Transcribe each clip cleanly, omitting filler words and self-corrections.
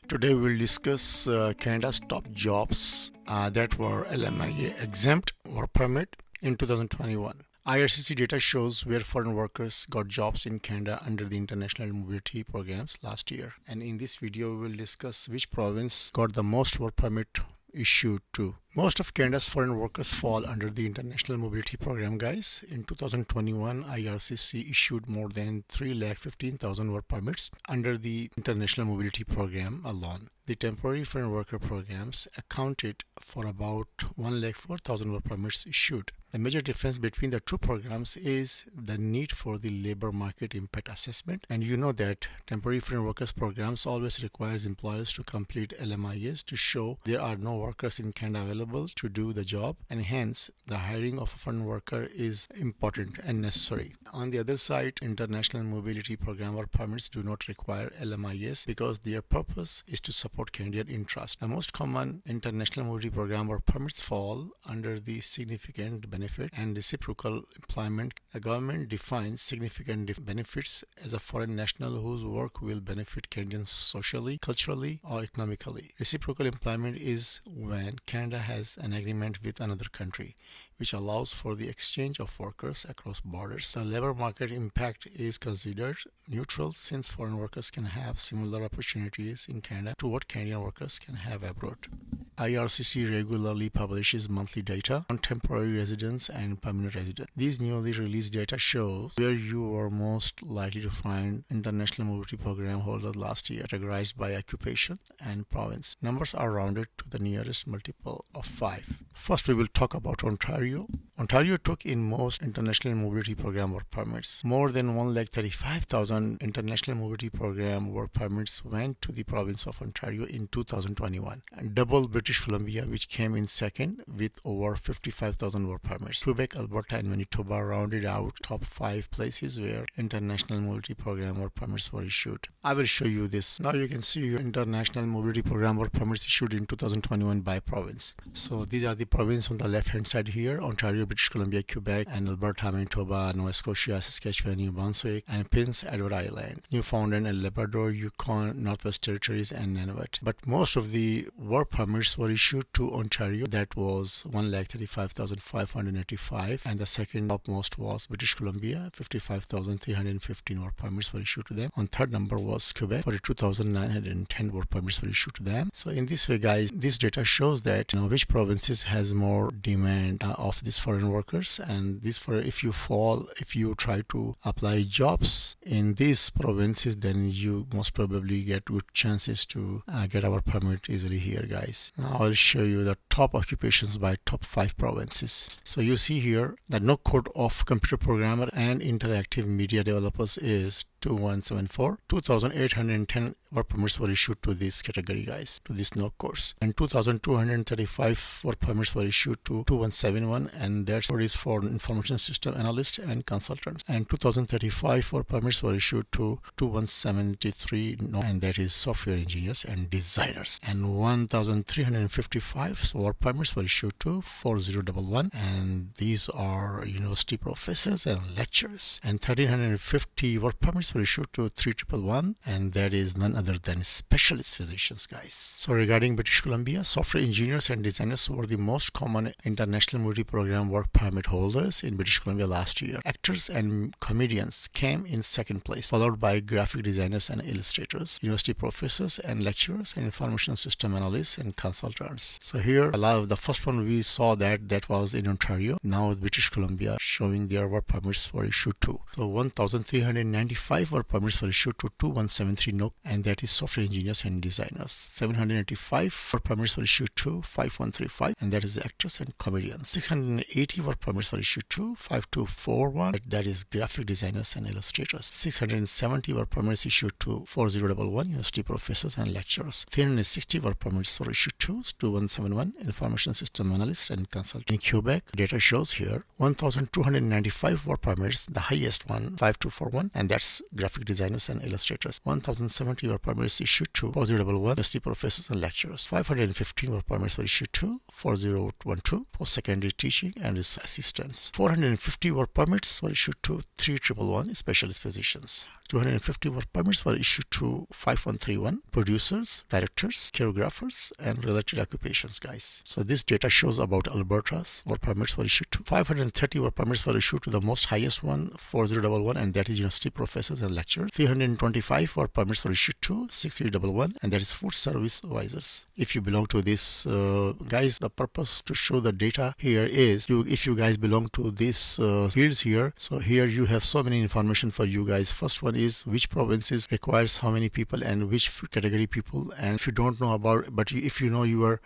Today we'll discuss Canada's top jobs that were Lmia exempt work permit in 2021. IRCC data shows where foreign workers got jobs in Canada under the international mobility programs last year. And in this video, we will discuss which province got the most work permit issued to. Most of Canada's foreign workers fall under the International Mobility Program, guys. In 2021, IRCC issued more than 315,000 work permits under the International Mobility Program alone. The temporary foreign worker programs accounted for about 104,000 work permits issued. The major difference between the two programs is the need for the labor market impact assessment. And you know that temporary foreign workers programs always requires employers to complete LMIAs to show there are no workers in Canada available to do the job, and hence the hiring of a foreign worker is important and necessary. On the other side, international mobility program work permits do not require LMIAs because their purpose is to support Canadian interest. The most common international mobility program work permits fall under the significant benefit and reciprocal employment. The government defines significant benefits as a foreign national whose work will benefit Canadians socially, culturally, or economically. Reciprocal employment is when Canada has an agreement with another country, which allows for the exchange of workers across borders. The labor market impact is considered neutral since foreign workers can have similar opportunities in Canada to what Canadian workers can have abroad. IRCC regularly publishes monthly data on temporary residents and permanent residents. These newly released data shows where you are most likely to find international mobility program holders last year, categorized by occupation and province. Numbers are rounded to the nearest multiple of 5. First, we will talk about Ontario. Ontario took in most international mobility program work permits. More than 135,000 international mobility program work permits went to the province of Ontario in 2021, and double British Columbia, which came in second with over 55,000 work permits. Quebec, Alberta, and Manitoba rounded out top 5 places where international mobility program work permits were issued. I will show you this. Now you can see your international mobility program work permits issued in 2021 by province. So these are the provinces on the left hand side here: Ontario, British Columbia, Quebec, and Alberta, Manitoba, Nova Scotia, Saskatchewan, New Brunswick, and Prince Edward Island, Newfoundland and Labrador, Yukon, Northwest Territories, and Nunavut. But most of the work permits were issued to Ontario. That was 135,585, and the second topmost was British Columbia. 55,315 work permits were issued to them. On third number was Quebec. 42,910 work permits were issued to them. So in this way, guys, this data shows that which provinces has more demand of these foreign workers, and if you try to apply jobs in these provinces, then you most probably get good chances to get our permit easily here, guys. Now I'll show you the top occupations by top 5 provinces. So you see here that no code of computer programmer and interactive media developers is 2174. 2,810 work permits were issued to this category, guys, to this no course, and 2,235 work permits were issued to 2171, and that is for information system analyst and consultants, and 2,035 work permits were issued to 2173, and that is software engineers and designers, and 1,355 work permits were issued to 4011, and these are university professors and lecturers, and 1,350 work permits were issued to 3111, and that is none other than specialist physicians, guys. So regarding British Columbia, software engineers and designers were the most common international mobility program work permit holders in British Columbia last year. Actors and comedians came in second place, followed by graphic designers and illustrators, university professors and lecturers, and information system analysts and consultants. So here, the first one we saw that was in Ontario. Now British Columbia showing their work permits were issued to. So 1,395 work permits were issued to 2173 NOC, and that is software engineers and designers. 785 work permits were issued to 5135, and that is actors and comedians. 680 work permits were issued to 5241, that is graphic designers and illustrators. 670 work permits issued to 4011, university professors and lecturers. 360 work permits were issued to 2171, Information System Analyst and Consultant. In Quebec, data shows here 1,295 work permits, the highest one, 5241, and that's graphic designers and illustrators. 1,070 work permits issued to 4011, university professors and lecturers. 515 work permits were issued to 4012, post-secondary teaching and research assistants. 450 work permits were issued to 3111, specialist physicians. 250 work permits were issued to 5131, producers, directors, choreographers, and related occupations, guys. So this data shows about Alberta's work permits were issued to 530 work permits were issued to the most highest one, 4011, and that is university professors and lecturers. 325 work permits were issued to 6311, and that is food service supervisors. If you belong to this, guys, the purpose to show the data here is if you guys belong to these fields here, so here you have so many information for you guys. First one is which provinces requires how many people and which category people, and if you don't know about, but if you know your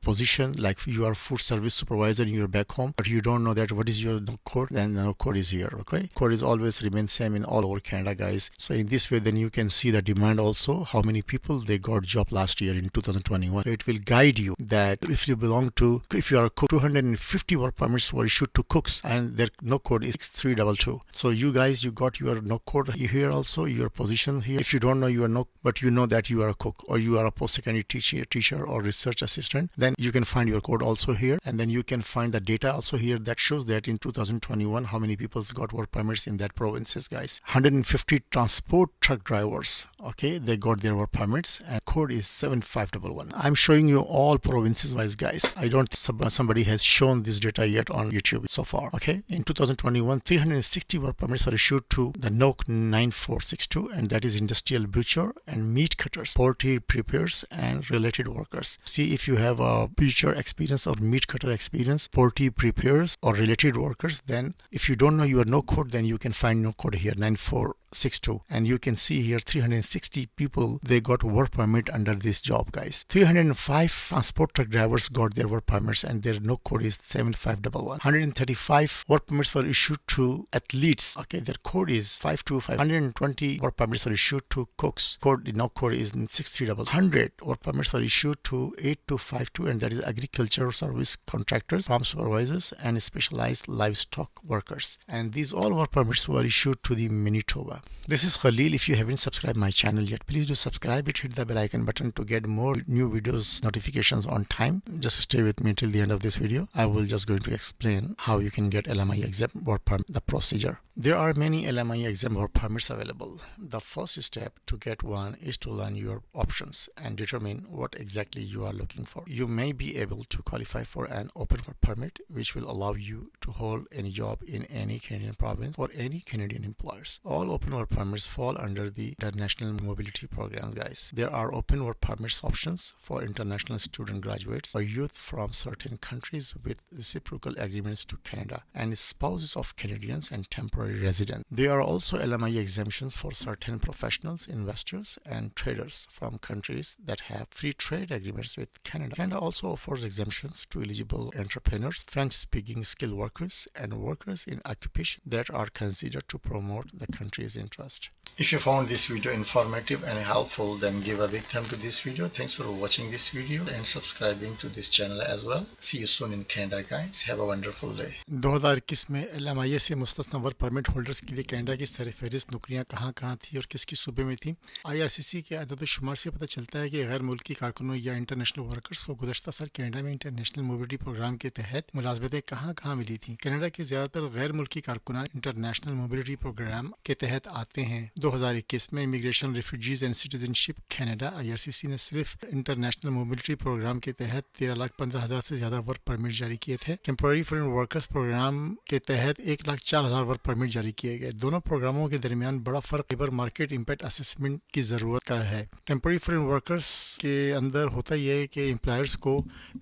position, like you are food service supervisor and you're back home, but you don't know that what is your code, then the code is here. Okay, code is always remain same in all over Canada, guys. So in this way, then you can see the demand also, how many people they got job last year in 2021. So it will guide you that if you belong to, if you are a cook, 250 work permits were issued to cooks and their no code is 6322. So you guys, you got your no code here also, your position here. If you don't know, you are no, but you know that you are a cook or you are a post-secondary teacher or research assistant, then you can find your code also here, and then you can find the data also here that shows that in 2021 how many people got work permits in that provinces, guys. 150 transport truck drivers, okay, they got their work permits and code is 7511. I'm showing you all provinces wise, guys. I don't somebody has shown this data yet on YouTube so far. Okay, in 2021 360 work permits were issued to the NOC 9462, and that is industrial butcher and meat cutters, poultry preparers and related workers. See if you have a butcher experience or meat cutter experience, poultry preparers or related workers, then if you don't know your no code, then you can find no code here 9462, and you can see here 360 people they got work permit under this job, guys. 305 transport truck drivers got their work permits and their no code is 7511. 135 work permits were issued to athletes, okay, their code is 525. 120 work permits were issued to cooks, no code is 6300. 100 work permits were issued to 8252, and that is agricultural service contractors, farm supervisors and specialized livestock workers, and these all work permits were issued to the Manitoba. This is Khalil. If you haven't subscribed my channel yet, please do subscribe it, hit the bell icon button to get more new videos notifications on time. Just stay with me till the end of this video. I will just going to explain how you can get LMIA exempt work permit, the procedure. There are many LMIA exempt work permits available. The first step to get one is to learn your options and determine what exactly you are looking for. You may be able to qualify for an open work permit, which will allow you to hold any job in any Canadian province or any Canadian employers. All open work permits fall under the International Mobility Program, guys. There are open work permits options for international student graduates or youth from certain countries with reciprocal agreements to Canada and spouses of Canadians and temporary residents. There are also LMIA exemptions for certain professionals, investors, and traders from countries that have free trade agreements with Canada. Canada also offers exemptions to eligible entrepreneurs, French-speaking skilled workers, and workers in occupation that are considered to promote the country's interest. If you found this video informative and helpful, then give a big thumb to this video. Thanks for watching this video and subscribing to this channel as well. See you soon in Canada, guys. Have a wonderful day. 2021 में LMIA से मुस्तस्ना work permit holders के लिए Canada की सरफहरिस्त नौकरियां कहां थी और किस सूबे में थी। IRCC के अदद-ओ-शुमार से पता चलता है कि गैर मुल्की कारकुनों या इंटरनेशनल वर्कर्स को गुज़श्ता साल कनाडा में इंटरनेशनल मोबिलिटी प्रोग्राम के तहत मुलाज़मतें कहां मिली थी। कनाडा के ज़्यादातर गैर मुल्की कारकुनान इंटरनेशनल मोबिलिटी प्रोग्राम के तहत आते हैं। 2021 में immigration, refugees and citizenship Canada IRCC ने सिर्फ इंटरनेशनल मोबिलिटी प्रोग्राम के तहत 13,15,000 से ज़्यादा वर्क परमिट जारी किए थे। टेम्पोररी फॉरेन वर्कर्स प्रोग्राम के तहत 1,04,000 वर्क परमिट जारी किए गए। दोनों प्रोग्रामों के दरमियान बड़ा फर्क लेबर मार्केट इम्पैक्ट असेसमेंट की ज़रूरत का है। टेम्पोररी फॉरेन वर्कर्स के अंदर होता यह है कि एम्प्लॉयर्स को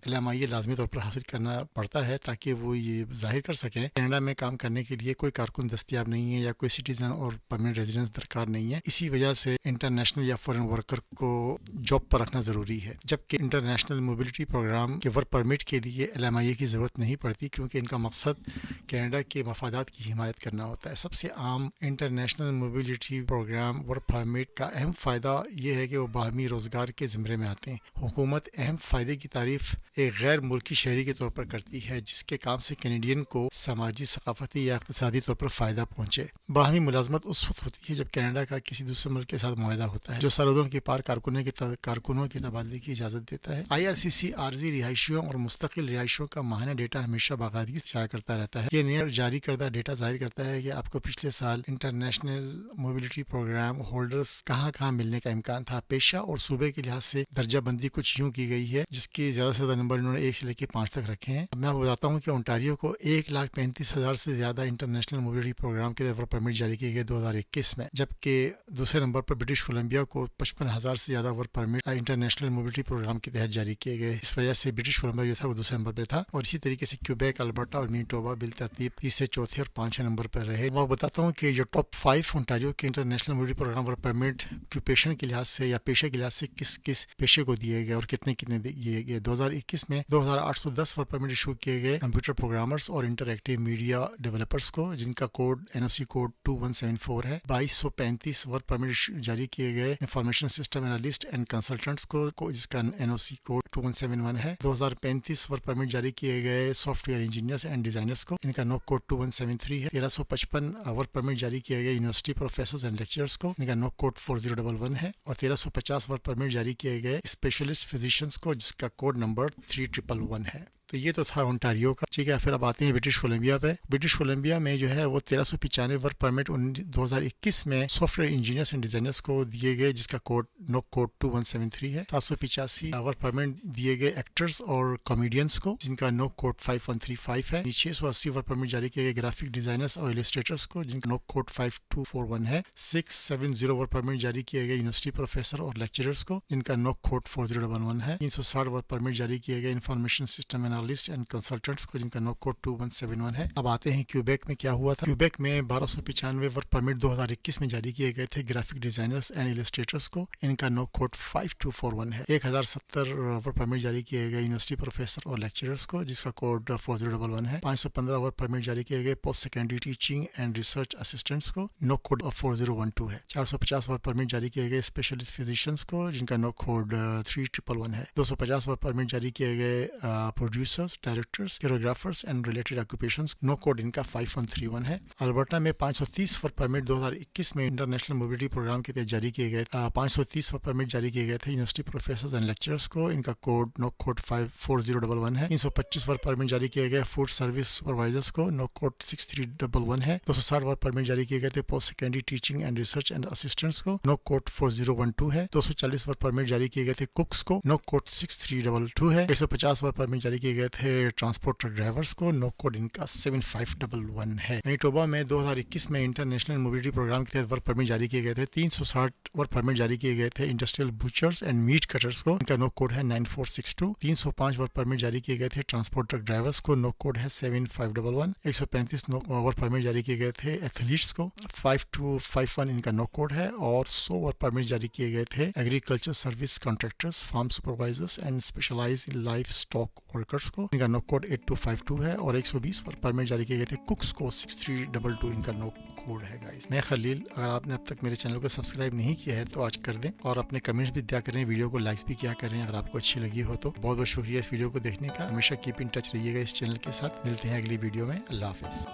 LMIA लाजमी तौर पर हासिल करना पड़ता है ताकि वो ये जाहिर कर सकें कनाडा में काम करने के लिए कोई कारकुन दस्तियाब नहीं है या कोई सिटीज़न और परमानेंट रेजिडेंस روزگار نہیں ہے. اسی وجہ سے انٹرنیشنل یا فارن ورکر کو جاب پر رکھنا ضروری ہے، جبکہ انٹرنیشنل موبلٹی پروگرام کے ورک پرمٹ کے لیے LMIA کی ضرورت نہیں پڑتی، کیونکہ ان کا مقصد کینیڈا کے مفادات کی حمایت کرنا ہوتا ہے. سب سے عام international mobility program work permit کا اہم فائدہ یہ ہے کہ وہ باہمی روزگار کے زمرے میں آتے ہیں. حکومت اہم فائدے کی تعریف ایک غیر ملکی شہری کے طور پر کرتی ہے جس کے کام سے کینیڈین کو سماجی، ثقافتی یا اقتصادی طور پر فائدہ پہنچے. باہمی ملازمت اس وقت ہوتی ہے جب کینیڈا کا کسی دوسرے ملک کے ساتھ معاہدہ ہوتا ہے جو سرحدوں کے پار کارکنوں کے تبادلے کی اجازت دیتا ہے. IRCC عارضی رہائشیوں اور مستقل رہائشیوں کا ماہانہ ڈیٹا ہمیشہ باقاعدگی سے شائع کرتا رہتا ہے. یہ نیا جاری کردہ ڈیٹا ظاہر کرتا ہے کہ آپ کو پچھلے سال انٹرنیشنل موبلٹی پروگرام ہولڈرز کہاں ملنے کا امکان تھا. پیشہ اور صوبے کے لحاظ سے درجہ بندی کچھ یوں کی گئی ہے جس کی زیادہ سے زیادہ نمبر انہوں نے 1 سے لے کے 5 تک رکھے ہیں. میں بتاتا ہوں کہ انٹاریو کو 1,35,000 سے زیادہ انٹرنیشنل موبلٹی پروگرام کے ورک پرمٹ جاری کیے گئے 2021 میں، جبکہ دوسرے نمبر پر برٹش کولمبیا کو 55,000 سے زیادہ work permit international mobility program کے تحت جاری کیے گئے. اس وجہ سے برٹش کولمبیا جو تھا وہ دوسرے نمبر پہ تھا، اور اسی طریقے سے کیوبیک، البرٹا اور مینیٹوبا بالترتیب تیسرے، چوتھے اور 5 نمبر پر رہے. میں بتاتا ہوں کہ جو ٹاپ 5 انٹاریو کے international mobility program work permit occupation کے لحاظ سے یا پیشے کے لحاظ سے کس پیشے کو دیے گئے اور کتنے دیے گئے. 2021 میں 2,810 ورک پرمٹ ایشو کیے گئے کمپیوٹر پروگرامرز اور انٹریکٹیو میڈیا ڈیولپرز کو، جن کا کوڈ NOC کوڈ 2174 ہے. 2,235 ورک پرمٹ جاری کیے گئے information system analyst and consultants کو، جس کا NOC کوڈ 2171 ہے. 2,035 ورک پرمٹ جاری کیے گئے soft where engineers and designers کو، ان کا NOC کوڈ 2173 ہے. 1,355 ورک پرمٹ جاری کیے گئے یونیورسٹی پروفیسرز اینڈ لیکچررز کو، ان کا NOC کوڈ 4011 ہے. اور 1,350 ورک پرمٹ جاری کیے گئے اسپیشلسٹ فزیشینز کو، جس کا کوڈ نمبر 3111 ہے. تو یہ تو تھا انٹاریو کا. ٹھیک ہے، پھر اب آتے ہیں برٹش کولمبیا پہ. برٹش کولمبیا میں جو ہے وہ 1,395 ورک پرمٹ 2021 میں soft where engineers and designers کو دیے گئے، جس کا کوڈ NOC کوڈ 2173 ہے. 785 ورک پرمٹ دیے گئے ایکٹرز اور کامیڈینز کو، جن کا NOC کوڈ 5135 ہے. 680 ورک پرمٹ جاری کیے گئے گرافک ڈیزائنرز اور السٹریٹرز کو، جن کا NOC کوڈ 5241 ہے. 670 ورک پرمٹ جاری کیے گئے یونیورسٹی پروفیسر اور لیکچررز کو، جن کا NOC کوڈ 4011 ہے. 360 ورک پرمٹ جاری کیے گئے information system analyst and consultants کو، جن کا NOC کوڈ 2171 ہے. اب آتے ہیں کیوبیک میں کیا ہوا تھا. کیوبیک میں 1,295 ورک پرمٹ 2021 میں جاری کیے گئے تھے گرافک ڈیزائنرز اینڈ السٹریٹرز کو، ان کا NOC کوڈ 5241 ہے. 1,070 ورک پرمٹ جاری کیے گئے یونیورسٹی پروفیسر اور لیکچررز کو، جس کا کوڈ 4011 ہے. 515 ورک پرمٹ جاری کیے گئے post secondary teaching and research assistants کو، NOC کوڈ 4012 ہے. 450 ورک پرمٹ جاری کیے گئے اسپیشلسٹ فزیشینز کو، جن کا NOC کوڈ 3111 ہے. 250 ورک پرمٹ جاری کیے گئے producers, directors, choreographers and related occupations, NOC code ان کا 5131 ہے. البرٹا میں 530 ورک پرمٹ 2021 میں انٹرنیشنل موبلٹی پروگرام کے تحت جاری کیے گئے. 530 ورک پرمٹ جاری کیے گئے تھے یونیورسٹی پروفیسرز اینڈ لیکچررز کو، ان کا کوڈ NOC کوڈ 4011 ہے. 325 ورک پرمٹ جاری کیے گئے فوڈ سروس سپروائزرز کو، NOC کوڈ 6311 ہے. 260 ورک پرمٹ جاری کیے گئے تھے post secondary teaching and research and assistants کو، NOC کوڈ 4012 ہے. 240 ورک پرمٹ جاری کیے گئے تھے کوکس کو، NOC کوڈ 6322 ہے. 150 ورک پرمٹ جاری کیے گئے تھے ٹرانسپورٹ ڈرائیورز کو، NOC کوڈ ان کا 7511 ہے. مینیٹوبا میں 2021 میں انٹرنیشنل موبلٹی پروگرام کے تحت ورک پرمٹ جاری کیے گئے تھے. 360 ورک پرمٹ جاری کیے گئے تھے انڈسٹریل بوچرز اینڈ میٹ کٹرز کو، ان کا NOC کوڈ ہے 9462. 305 ورک پرمٹ جاری کیے گئے تھے ٹرانسپورٹ ٹرک ڈرائیورز کو، NOC کوڈ ہے 7511. 135 ورک پرمٹ جاری کیے گئے تھے ایتھلیٹس کو، 5251 ان کا NOC کوڈ ہے. اور 100 ورک پرمٹ جاری کیے گئے تھے agriculture service contractors, farm supervisors and specialize in livestock workers کو، ان کا NOC کوڈ 8252 ہے. اور 120 ورک پرمٹ جاری کیے گئے تھے کوکس کو، 6322 ان کا NOC کوڈ ہے. گائز میں خلیل، اگر آپ نے اب تک میرے چینل کو سبسکرائب نہیں کیا ہے تو آج کر دیں، اور اپنے کمنٹس بھی دیا کریں، ویڈیو کو لائکس بھی کیا کریں اگر آپ کو اچھی لگی ہو تو. بہت بہت شکریہ اس ویڈیو کو دیکھنے کا. ہمیشہ کیپ ان ٹچ رہیے گا اس چینل کے ساتھ. ملتے ہیں اگلی ویڈیو میں. اللہ حافظ.